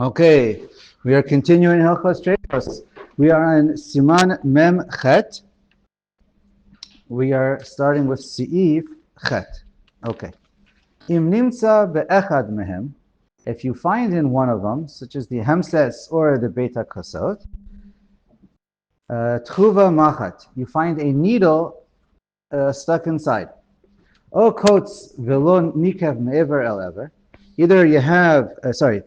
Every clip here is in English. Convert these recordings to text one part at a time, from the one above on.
Okay, we are continuing Hilchos Treifos. We are in Siman Mem Chet. We are starting with Seif Chet. Okay. Im nimtza be'echad mehem. If you find in one of them, such as the Hemses or the Beta Kosot, Tchuva Machat, you find a needle stuck inside. O kots velo nikev me'ever el ever. Either you have, it's a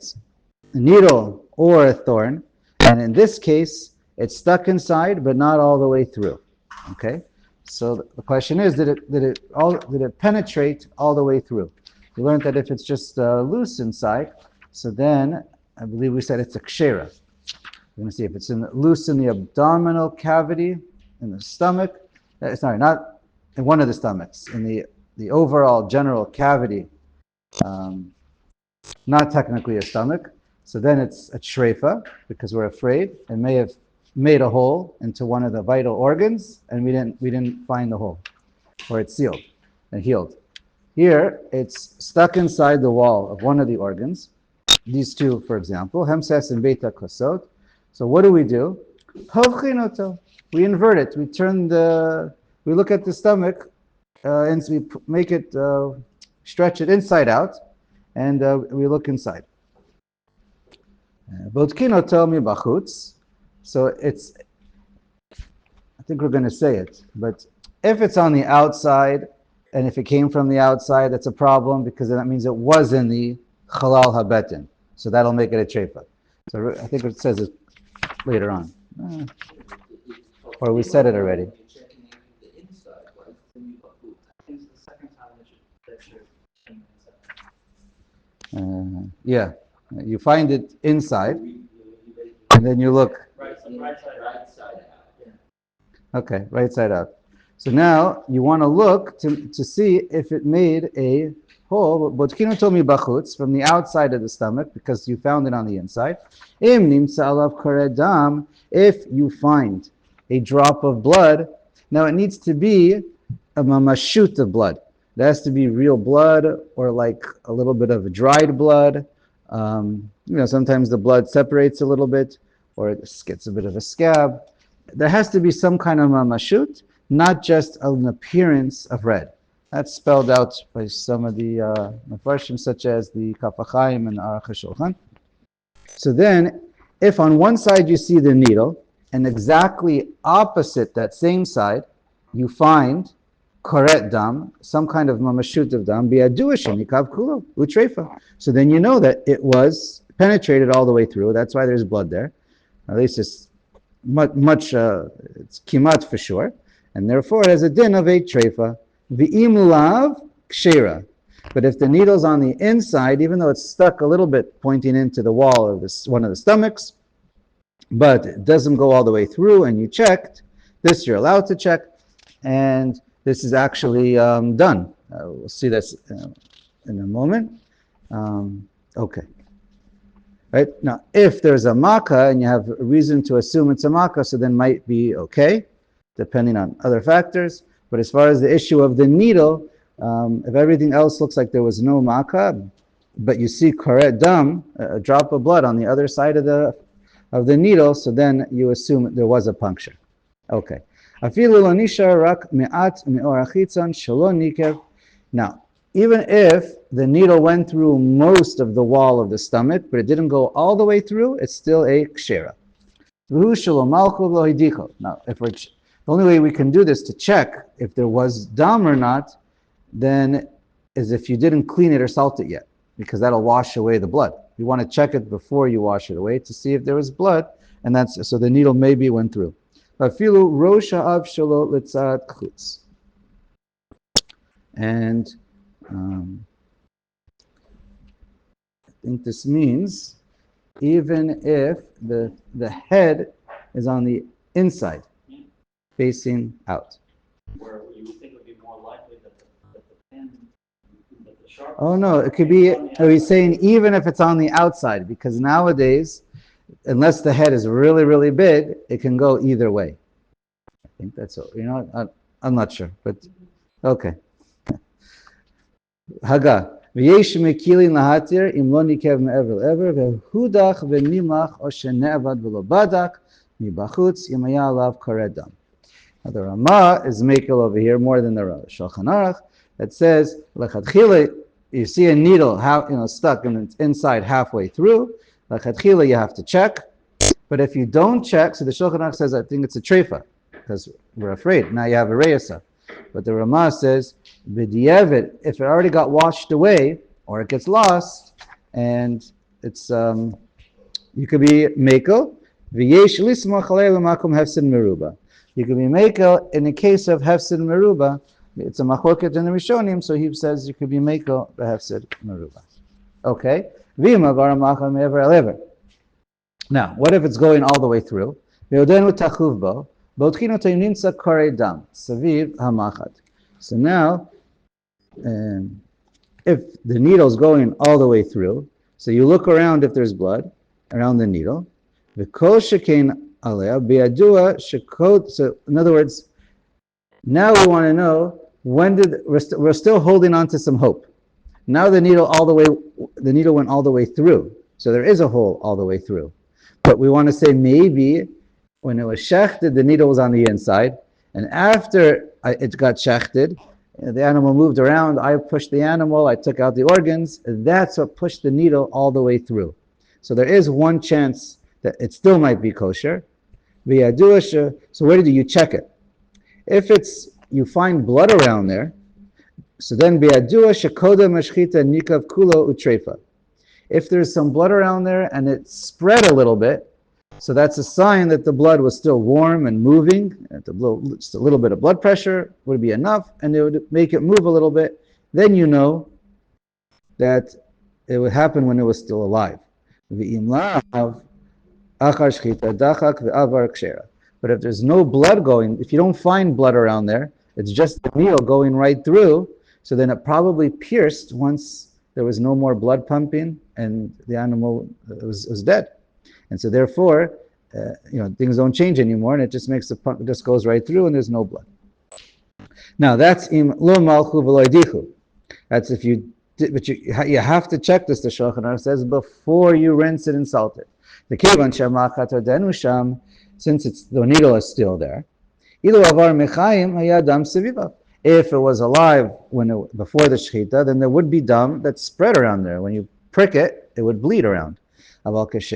needle or a thorn, and in this case, it's stuck inside, but not all the way through. Okay, so the question is, did it penetrate all the way through? We learned that if it's just loose inside, so then I believe we said it's a kshera. We're going to see if it's loose in the abdominal cavity, in the stomach. Sorry, not in one of the stomachs, in the overall general cavity, not technically a stomach. So then it's a shreifa, because we're afraid it may have made a hole into one of the vital organs, and we didn't find the hole, or it's sealed and healed. Here, it's stuck inside the wall of one of the organs. These two, for example, Hemses and Beta Kosot. So what do? We invert it. We look at the stomach, and we make it, stretch it inside out, and we look inside. So it's, I think we're going to say it, but if it's on the outside, and if it came from the outside, that's a problem, because that means it was in the Chalal HaBetin. So that'll make it a treifa. So I think it says it later on. Or we said it already. Yeah, you find it inside, and then you look. Right side out. Okay, right side out. So now you want to look to see if it made a hole. Botkinu told me bachutz, from the outside of the stomach, because you found it on the inside. Im nimtza alav koreh dam, if you find a drop of blood, now it needs to be a mamashut of blood. It has to be real blood, or like a little bit of dried blood. Sometimes the blood separates a little bit, or it gets a bit of a scab. There has to be some kind of mamashut, not just an appearance of red. That's spelled out by some of the Mefarshim, such as the Kaf HaChaim and Aruch Shulchan. So then, if on one side you see the needle, and exactly opposite that same side, you find koret dam, some kind of mamashut of dam, bi'aduashim yikav kulo utreifa. So then you know that it was penetrated all the way through. That's why there's blood there. At least it's much it's kimat for sure, and therefore it has a din of a treifa. V'im lav kshera. But if the needle's on the inside, even though it's stuck a little bit pointing into the wall of one of the stomachs, but it doesn't go all the way through, and you checked, this you're allowed to check, and this is actually done. We'll see this in a moment. Okay. Right? Now, if there's a makkah, and you have a reason to assume it's a makkah, so then might be okay, depending on other factors. But as far as the issue of the needle, if everything else looks like there was no makkah, but you see koret dam, a drop of blood on the other side of the needle, so then you assume there was a puncture. Okay. Now, even if the needle went through most of the wall of the stomach, but it didn't go all the way through, it's still a kshera. Now, the only way we can do this to check if there was dam or not, then is if you didn't clean it or salt it yet, because that'll wash away the blood. You want to check it before you wash it away to see if there was blood, and that's so the needle maybe went through. And I think this means even if the head is on the inside, facing out. Where you would think it would be more likely that the pen, that the sharp. Oh no, it could be. He's saying even if it's on the outside, because nowadays, unless the head is really, really big, it can go either way. I think that's all. I'm not sure, but okay. Haga. V'yesh mekilin lahatir im lo nikev me'ever le'ever v'hudach v'nimlach o shene'avad v'lo badak mibachutz im haya alav kareh dam. Now the Ramah is makel over here more than the Shulchan Aruch that says lechatchila. You see a needle stuck inside halfway through. Lechatchila you have to check, but if you don't check, so the Shulchan Aruch says I think it's a treifa because we're afraid now you have a reyesa. But the Ramah says b'di'evet if it already got washed away or it gets lost and it's you could be makel v'yesh lismach alei l'makom hefsid meruba. You can be makel in the case of hefsid meruba. It's a machloket in the Rishonim, so he says you could be makel behefsid meruba. Okay. V'ima varamachal me'ever elever. Now, what if it's going all the way through? Ve'odenu tachuv bo b'otchinu nimtza kareh dam saviv hamachat. So now, if the needle's going all the way through, so you look around if there's blood around the needle. V'kol shekein alea bi'adua shekod. So in other words, now we want to know we're still holding on to some hope. Now the needle went all the way through. So there is a hole all the way through. But we want to say maybe when it was shechted, the needle was on the inside. And after it got shechted, the animal moved around. I pushed the animal. I took out the organs. That's what pushed the needle all the way through. So there is one chance that it still might be kosher. So where do you check it? If you find blood around there, so then bi'adua shekoda mashchita nikav kulo utreifa. If there's some blood around there and it spread a little bit, so that's a sign that the blood was still warm and moving. Just a little bit of blood pressure would be enough, and it would make it move a little bit. Then you know that it would happen when it was still alive. But if there's no blood going, if you don't find blood around there, it's just the needle going right through, so then it probably pierced once there was no more blood pumping and the animal was dead. And so therefore, things don't change anymore, and it just makes the pump, it just goes right through and there's no blood. Now that's im lo malchu v'lo yedichu. That's if but you have to check this, the Shulchan Aruch says, before you rinse it and salt it. The kevan shemachat odenu sham, since the needle is still there. If it was alive before the shechita, then there would be dam that spread around there. When you prick it, it would bleed around. But if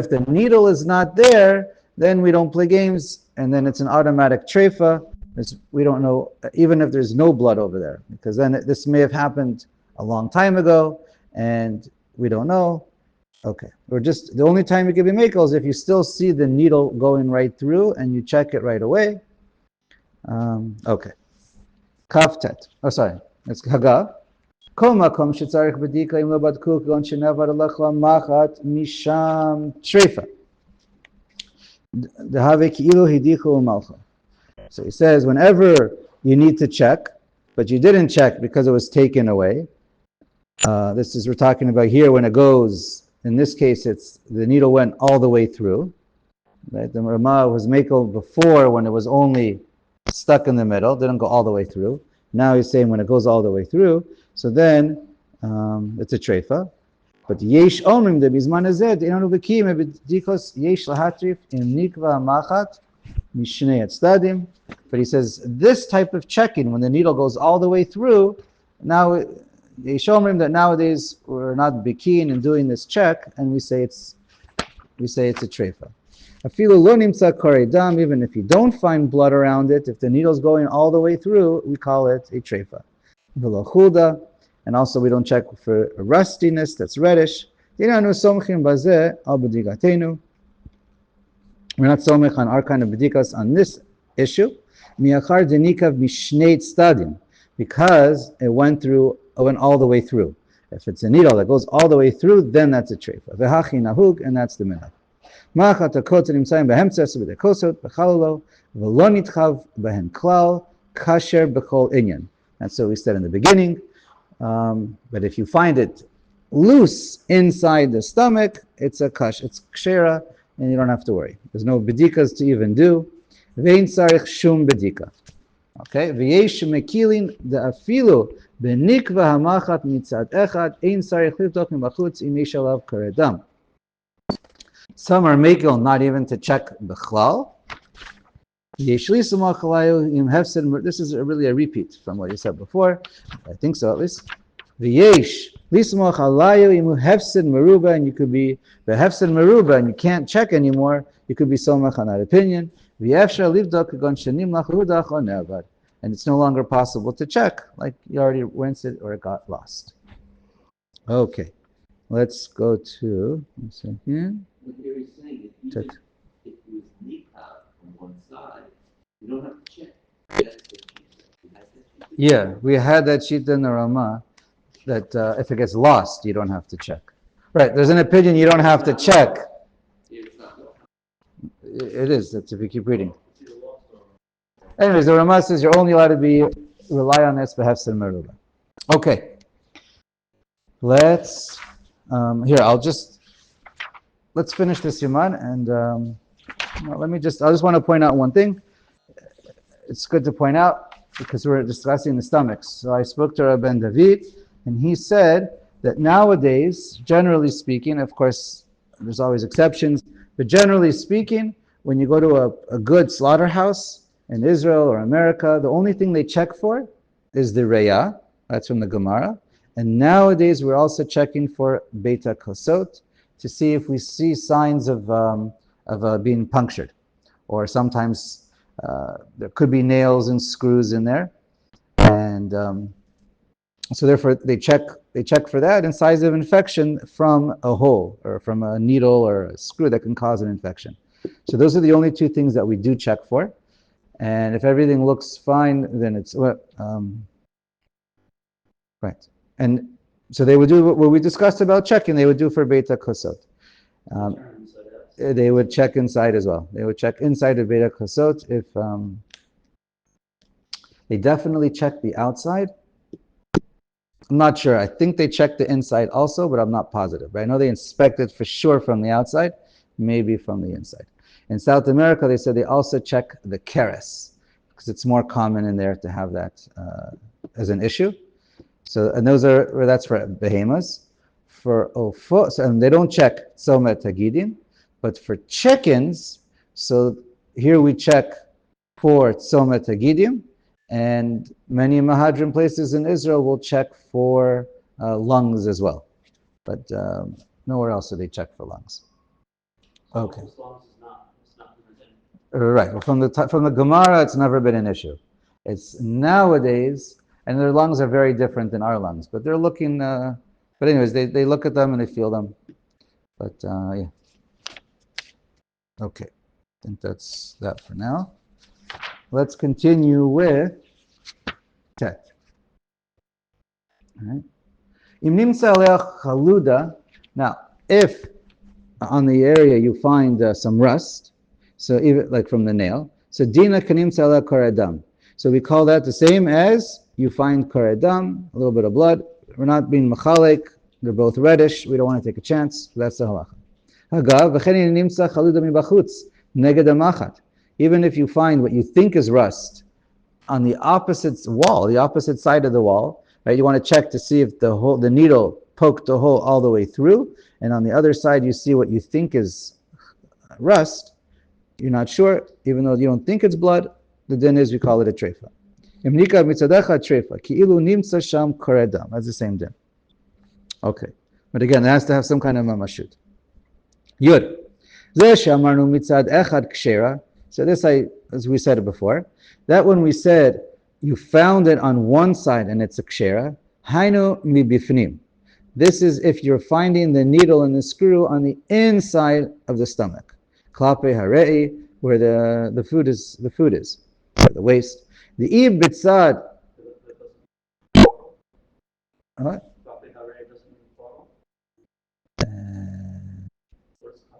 the needle is not there, then we don't play games, and then it's an automatic treifa. We don't know, even if there's no blood over there, because then this may have happened a long time ago, and we don't know. Okay, the only time you can be makel is if you still see the needle going right through and you check it right away. Okay. Kaftet. Oh, sorry. It's Haga. Kol makom shetzarich b'dika im lo badku k'gon shenevar alachla machat misham treifa. Dehave ki'ilu hidichu u'malcha. So he says, whenever you need to check, but you didn't check because it was taken away. We're talking about here when it goes. In this case, it's the needle went all the way through. Right? The Ramah was makel before when it was only stuck in the middle, didn't go all the way through. Now he's saying when it goes all the way through, so then it's a treifa. But yesh omrim de bizman hazeh de'inanu b'kiyim b'dikos yesh lahatrif im nikva machat mishnei tzdadim. But he says this type of checking, when the needle goes all the way through, now yesh omrim that nowadays we're not b'kiyin in doing this check, and we say it's a treifa. Afilu lo nimtza kareh dam, even if you don't find blood around it, if the needle's going all the way through, we call it a treifa. V'lo chuda, and also we don't check for rustiness that's reddish. We're not somech on our kind of bedikas on this issue. Miachar denikav mishnei tzdadim, because it went all the way through. If it's a needle that goes all the way through, then that's a treifa. V'hachi nahug, and that's the minhag. Machat hakot nimtzayim behemtzes v'dekosot b'chalalo v'lo nitchav behen klal kasher b'chol inyan. That's what we said in the beginning. But if you find it loose inside the stomach, it's kshera, and you don't have to worry. There's no bedikas to even do. Vein sarich shum bedika. Okay, v'yesh mekilin de'afilu benikva hamachat mitzad echad ein sarich livdok mibachutz im yesh alav karedam. Some are mekil not even to check b'chlal. This is really a repeat from what you said before. I think so at least. V'yesh lismoch alayu imu hefsid meruba, and you could be the hefsid meruba, and you can't check anymore. You could be somach on that opinion. V'yefshar livdok gon shanim lachudach or nevad, and it's no longer possible to check, like you already rinsed it or it got lost. Okay, let's go to 1 second. What Gary is saying, if you use kneecap from one side, you don't have to check. Yeah, we had that sheet in the Ramah that if it gets lost, you don't have to check. Right, there's an opinion you don't have to check. It is, that's if you keep reading. Anyways, the Ramah says you're only allowed to rely on this for hefsed meruba. Okay. Let's finish this Yaman, and I just want to point out one thing. It's good to point out because we're discussing the stomachs. So I spoke to Rabbi David, and he said that nowadays, generally speaking, of course, there's always exceptions, but generally speaking, when you go to a good slaughterhouse in Israel or America, the only thing they check for is the reya. That's from the Gemara. And nowadays, we're also checking for beta kosot to see if we see signs of being punctured, or sometimes there could be nails and screws in there, and so therefore they check for that, and size of infection from a hole or from a needle or a screw that can cause an infection. So those are the only two things that we do check for, and if everything looks fine, then it's right. And so they would do what we discussed about checking. They would do for beta kosot. They would check inside as well. They would check inside of beta kosot. If they definitely check the outside. I'm not sure. I think they check the inside also, but I'm not positive. But I know they inspect it for sure from the outside, maybe from the inside. In South America, they said they also check the keres, because it's more common in there to have that as an issue. So, and that's for behemoths. For ofos, and they don't check tzoma tagidim, but for chickens, so here we check for tzoma tagidim, and many mahadrim places in Israel will check for lungs as well. But nowhere else do they check for lungs. Okay. Right. Well, from the Gemara, it's never been an issue. It's nowadays, and their lungs are very different than our lungs, but they're looking. But anyways, they look at them and they feel them. But yeah. Okay. I think that's that for now. Let's continue with Tet. All right. Im nimtza aleh chaluda. Now, if on the area you find some rust, so even like from the nail, so dina kanimtza aleh koredam. So we call that the same as you find koredam, a little bit of blood. We're not being machalek. They're both reddish. We don't want to take a chance. That's the halacha. Hagav v'chein nimtza chaluda mibachutz neged hamachat. Even if you find what you think is rust on the opposite wall, the opposite side of the wall, right? You want to check to see if the needle poked the hole all the way through, and on the other side you see what you think is rust. You're not sure, even though you don't think it's blood. The din is we call it a treifa. Imnika mitzadecha treifa ki ilu nimtza sham koredam. That's the same din. Okay, but again, it has to have some kind of mamashut. Yud. Zeh shamarnu mitzad echad kshera. So this, as we said it before, that when we said you found it on one side and it's a kshera, hainu mibifnim. This is if you're finding the needle and the screw on the inside of the stomach. Klape harei, where the food is, or the waist. The ib bitzad. What?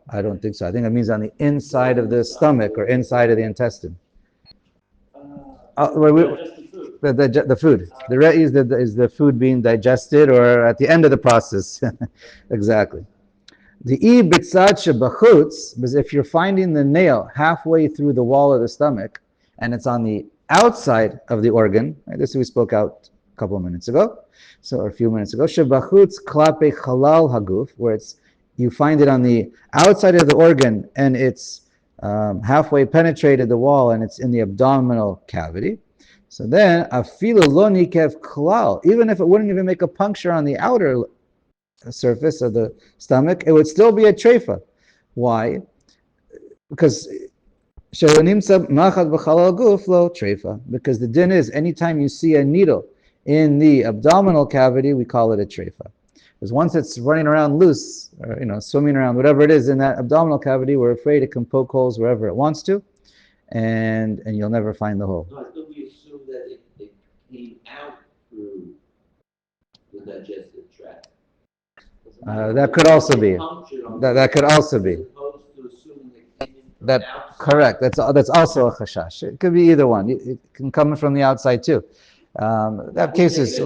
I don't think so. I think it means on the inside of the stomach or inside of the intestine. The food. The re'i is the food being digested or at the end of the process. Exactly. The i bitzad shebachutz, because if you're finding the nail halfway through the wall of the stomach and it's on the outside of the organ, right? This we spoke out a couple of minutes ago, or a few minutes ago. Shebachutz klape chalal haguf, where you find it on the outside of the organ and it's halfway penetrated the wall and it's in the abdominal cavity. So then, afilu lo nikev klal, even if it wouldn't even make a puncture on the outer surface of the stomach, it would still be a treifa. Why? Because because the din is, anytime you see a needle in the abdominal cavity, we call it a treifa. Because once it's running around loose, or swimming around, whatever it is in that abdominal cavity, we're afraid it can poke holes wherever it wants to, and you'll never find the hole. No, I thought we assumed that it came out through the digestive tract. That could also be. That could also be. That correct. That's also a chashash. It could be either one. It can come from the outside too. That case is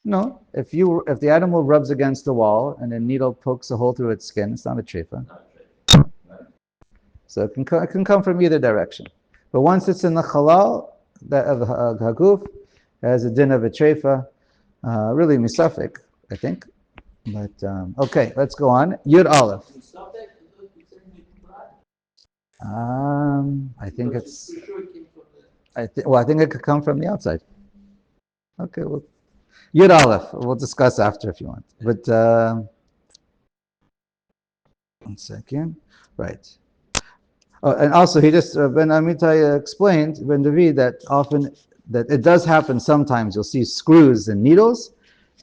no. If the animal rubs against the wall and a needle pokes a hole through its skin, it's not a treifa. So it can come from either direction. But once it's in the halal, that of the haguf, has a din of a treifa, really misafik, I think. But okay, let's go on. Yud Aleph. I think it's. I think it could come from the outside. Okay, well, Yud Aleph. We'll discuss after if you want. But 1 second. Right. Oh, and also he just Ben Amitai explained Ben David that often that it does happen sometimes. You'll see screws and needles,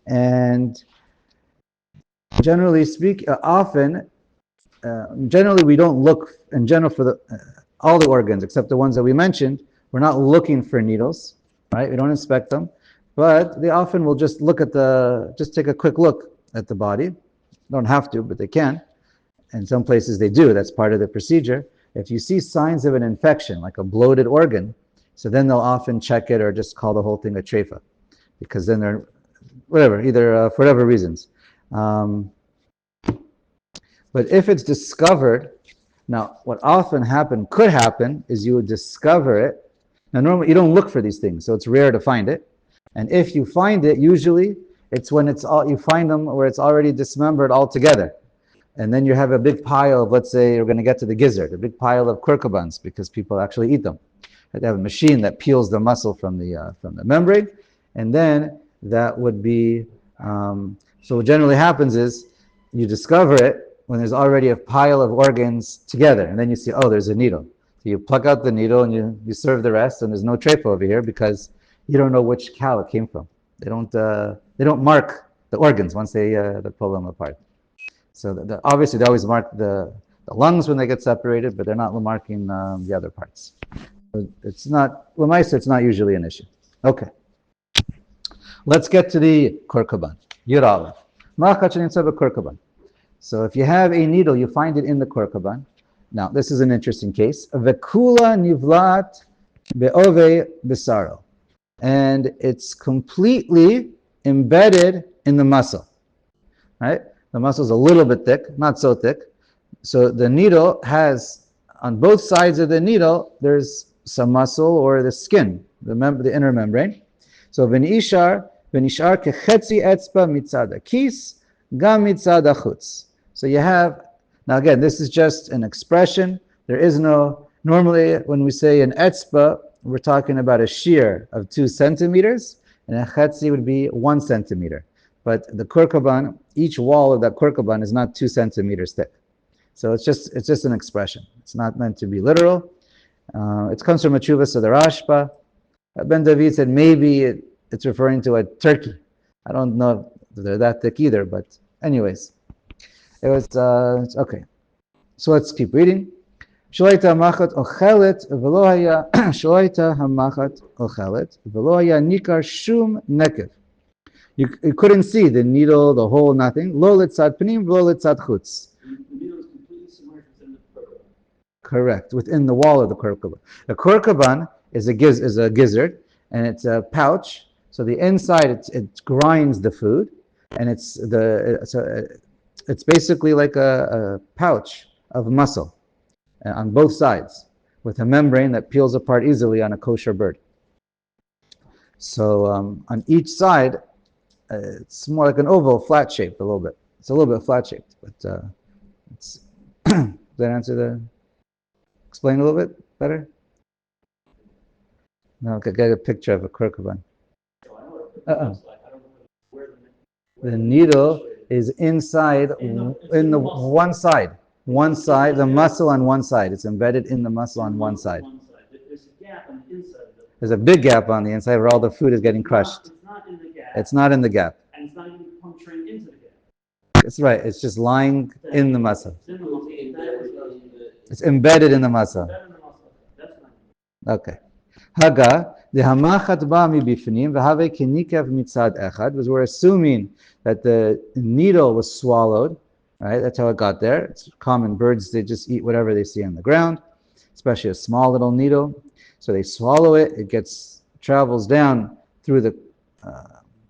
and generally generally we don't look in general for all the organs except the ones that we mentioned. We're not looking for needles, right? We don't inspect them, but they often will just take a quick look at the body. Don't have to, but they can. In some places they do. That's part of the procedure. If you see signs of an infection, like a bloated organ, so then they'll often check it or just call the whole thing a treifa, because then they're either for whatever reasons. But if it's discovered, now what often could happen is you would discover it. Now normally you don't look for these things, so it's rare to find it. And if you find it, usually it's when you find them where it's already dismembered altogether. And then you have a big pile of, let's say, we're going to get to the gizzard, a big pile of kurkabans because people actually eat them. They have a machine that peels the muscle from the membrane, and then that would be. So what generally happens is you discover it when there's already a pile of organs together, and then you see, oh, there's a needle. So you pluck out the needle and you serve the rest, and there's no treifa over here because you don't know which cow it came from. They don't mark the organs once they pull them apart. So obviously they always mark the lungs when they get separated, but they're not marking the other parts. So it's not usually an issue. Okay. Let's get to the kurkaban. Yud Aleph. Kurkaban. So if you have a needle, you find it in the kurkaban. Now, this is an interesting case. Vekula nivlat be'ove besaro. And it's completely embedded in the muscle. Right? The muscle is a little bit thick, not so thick. So the needle has, on both sides of the needle, there's some muscle or the skin, the inner membrane. So v'nishar kechetzi etzba mitzad kis gam mitzad chutz. So you have, now again, this is just an expression. There is no, normally when we say an etzba, we're talking about a shear of 2 centimeters, and a chetzi would be 1 centimeter. But the kurkaban, each wall of that kurkaban is not 2 centimeters thick. So it's just an expression. It's not meant to be literal. It comes from a tshuvas of the Rashba. Ben David said maybe it's referring to a turkey. I don't know if they're that thick either, but anyways. It was, okay. So let's keep reading. Shulaita hamachat ochelet v'lo haya shulaita hamachat ochelet v'lo haya nikar shum nekev. You couldn't see the needle, the hole, nothing. Lo litzad pnim, lo litzad chutz. The needle is completely submerged within the kurkaban. Correct, within the wall of the kurkaban. The kurkaban is a gizzard, and it's a pouch. So the inside it grinds the food, and it's basically like a pouch of muscle on both sides. with a membrane that peels apart easily on a kosher bird. So on each side, it's more like an oval, flat shaped a little bit. It's a little bit flat shaped, but it's does that answer the? Explain a little bit better. No, I get a picture of a kurkuban. The needle is inside in the one side. One side, the muscle on one side. It's embedded in the muscle on one side. There's a gap on the inside of the. There's a big gap on the inside where all the food is getting crushed. It's not in the gap. It's not in the gap. And it's not even puncturing into the gap. That's right. It's just lying in the muscle. It's in the muscle. It's embedded in the muscle. That's not. Okay. Haga, the hamachat ba mi bifnim v'have kenikav mitzad echad, was we're assuming that the needle was swallowed, right? That's how it got there. It's common. Birds, they just eat whatever they see on the ground, especially a small little needle. So they swallow it. It travels down through the,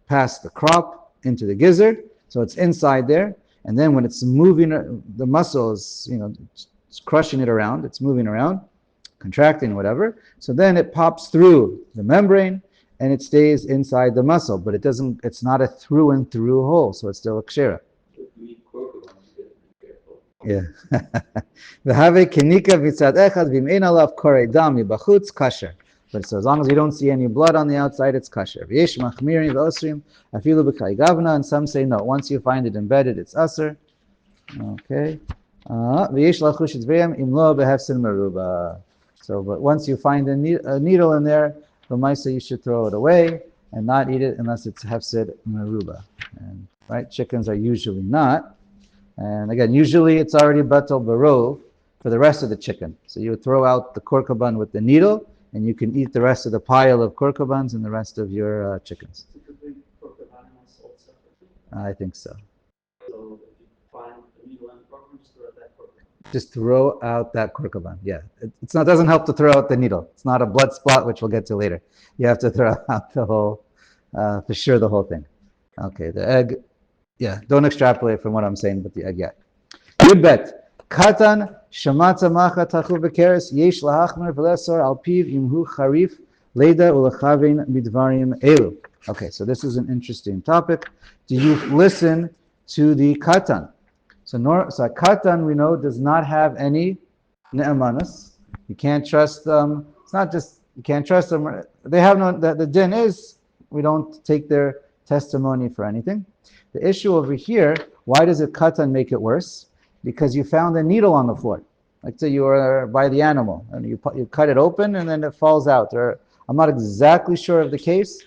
past the crop into the gizzard. So it's inside there. And then when it's moving, the muscle is, it's crushing it around. It's moving around, contracting, whatever. So then it pops through the membrane and it stays inside the muscle, but it's not a through and through hole, so it's still a kshera. Yeah. But so as long as you don't see any blood on the outside, it's kasher. And some say no. Once you find it embedded, it's aser. Okay. So, but once you find a needle in there, the Maisa, you should throw it away and not eat it unless it's hefsed meruba. And right, chickens are usually not. And again, usually it's already batal barov for the rest of the chicken. So you throw out the korkaban with the needle, and you can eat the rest of the pile of korkabans and the rest of your chickens. I think so. So if you find a needle and korkaban, just throw out that korkaban. Just throw out that korkaban. Yeah, doesn't help to throw out the needle. It's not a blood spot, which we'll get to later. You have to throw out the whole, for sure, the whole thing. Okay, the egg. Yeah, don't extrapolate from what I'm saying, but the egg yet. Good bet. Katan shamatza macha tachu bekeres yesh lahachmer v'lesor al piv imhu charif leda ulachavin midvarim elu. Okay, so this is an interesting topic. Do you listen to the katan? So katan, we know, does not have any ne'emanas. You can't trust them. It's not just you can't trust them. They have no. The din is we don't take their testimony for anything. The issue over here, why does a katan make it worse? Because you found a needle on the floor. Let's say you are by the animal and you cut it open and then it falls out. Or I'm not exactly sure of the case.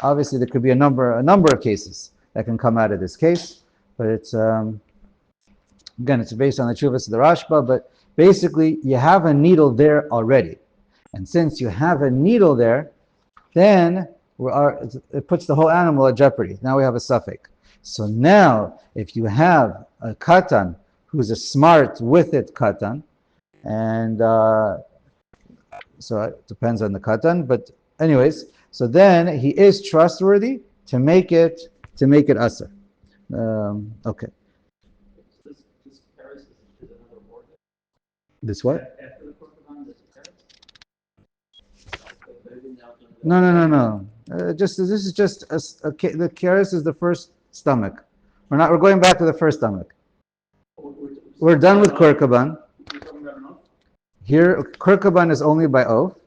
Obviously, there could be a number of cases that can come out of this case. But it's again, it's based on the Treifos of the Rashba. But basically, you have a needle there already, and since you have a needle there, then it puts the whole animal at jeopardy. Now we have a suffix. So now, if you have a katan who's a smart with it katan, and so it depends on the katan, but anyways, so then he is trustworthy to make it aser. Okay. This keres is another organ. This what? After the korkaban, there's a keres. No. This is just the keres is the first stomach. We're going back to the first stomach. We're done with korkaban. Here, korkaban is only by oath.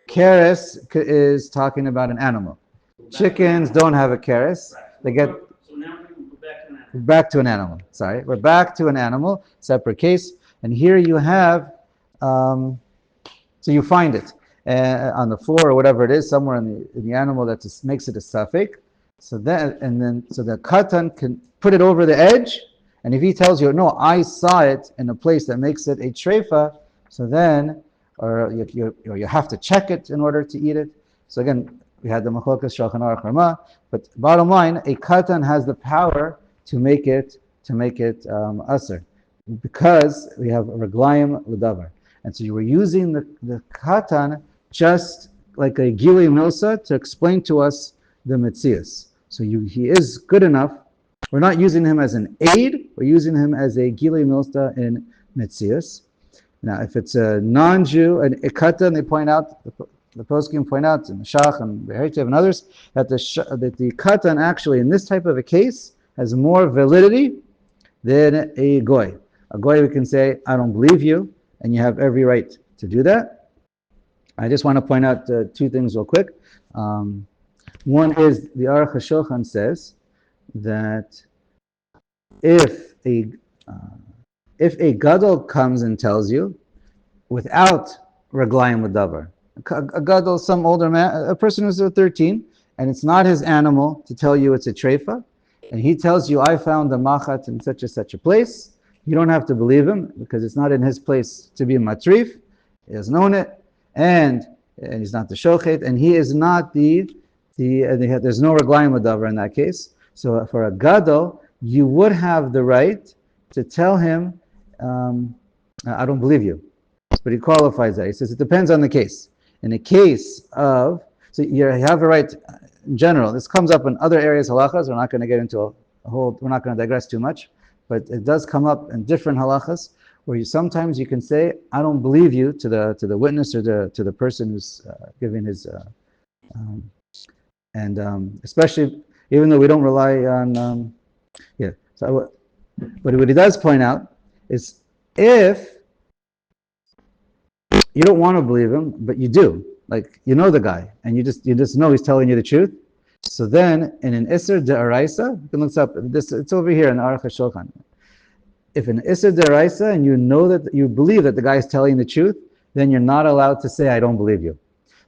Keres is talking about an animal. Chickens don't have a keres. They get. So now we're back to an animal. Sorry, we're back to an animal, separate case. And here you have, so you find it on the floor or whatever it is, somewhere in the animal that just makes it a suffix. So the katan can put it over the edge, and if he tells you, no, I saw it in a place that makes it a treifa, so then, or you have to check it in order to eat it. So again, we had the machlokas Shulchan Aruch Rama, but bottom line, a katan has the power to make it aser, because we have reglayim l'davar, and so you were using the katan just like a gili milsa to explain to us the metzias. So he is good enough. We're not using him as an aid. We're using him as a gili milsa in metzias. Now, if it's a non-Jew, an ikatan, they point out, the poskim point out, in the Shach and Behertev and others, that the katan actually, in this type of a case, has more validity than a goy. A goy, we can say, I don't believe you, and you have every right to do that. I just want to point out two things real quick. One is the Aruch Shulchan says that if a gadol comes and tells you without raglayim wadavar, a gadol, some older man, a person who's 13, and it's not his animal to tell you it's a treifa, and he tells you, I found the machat in such a place, you don't have to believe him because it's not in his place to be a matrif. He has known it, and he's not the shochet, and he is not there's no raglayim wadavar in that case. So for a gadol, you would have the right to tell him, I don't believe you. But he qualifies that. He says it depends on the case. In a case of, so you have a right in general. This comes up in other areas halachas. We're not going to get into we're not going to digress too much, but it does come up in different halachas where sometimes you can say, I don't believe you to the witness or to the person who's giving his, especially even though we don't rely on, So what he does point out is if you don't want to believe him, but you do, like you know the guy, and you just know he's telling you the truth. So then, in an Isser De'araisa, you can look up this. It's over here in Aruch Shulchan. If an Isser De'araisa and you know that you believe that the guy is telling the truth, then you're not allowed to say I don't believe you.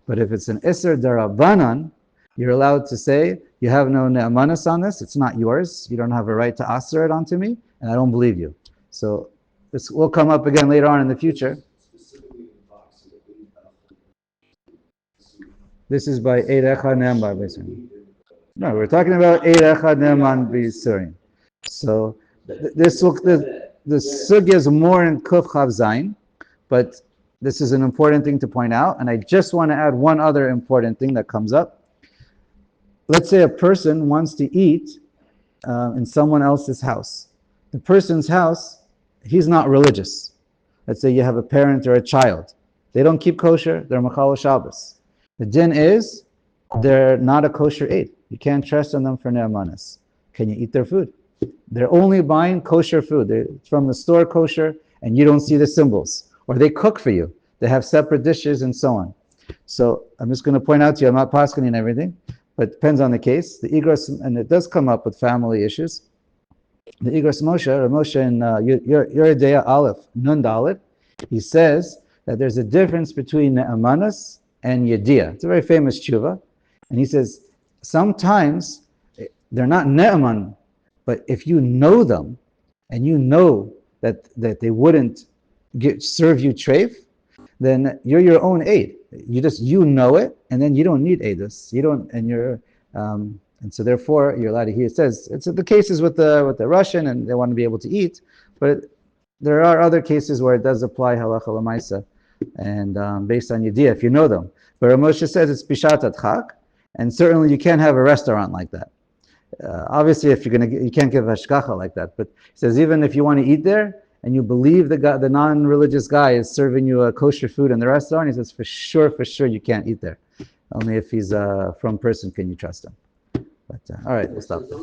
But if it's an Isser De'Rabbanan, you're allowed to say you have no ne'amanas on this. It's not yours. You don't have a right to aser it onto me, and I don't believe you. So this will come up again later on in the future. This is by Eid Echad Ne'eman B'Yisurim. No, we're talking about Eid Echad Ne'eman B'Yisurim. So the sugya is more in Kuf Chav Zayin, but this is an important thing to point out, and I just want to add one other important thing that comes up. Let's say a person wants to eat in someone else's house. The person's house, he's not religious. Let's say you have a parent or a child. They don't keep kosher, they're Machal Shabbos. The din is, they're not a kosher aid. You can't trust on them for ne'amanas. Can you eat their food? They're only buying kosher food. It's from the store kosher, and you don't see the symbols. Or they cook for you. They have separate dishes and so on. So I'm just going to point out to you, I'm not paskening and everything, but it depends on the case. The Igros, and it does come up with family issues. The Igros Moshe in Yoreh Deah Aleph, Nun Dalet, he says that there's a difference between ne'amanas and Yediyah. It's a very famous tshuva. And he says, sometimes they're not ne'aman, but if you know them, and you know that they wouldn't serve you treif, then you're your own aid. You know it, and then you don't need aidus. You don't, and so therefore you're allowed to hear. It says it's the cases with the Russian, and they want to be able to eat, but there are other cases where it does apply halacha l'maisa, and based on Yediyah, if you know them. But Moshe says it's bishat adchak, and certainly you can't have a restaurant like that. Obviously, if you can't give hashgacha like that. But he says even if you want to eat there, and you believe the non-religious guy is serving you a kosher food in the restaurant, he says for sure you can't eat there. Only if he's from person can you trust him. But all right, we'll stop there.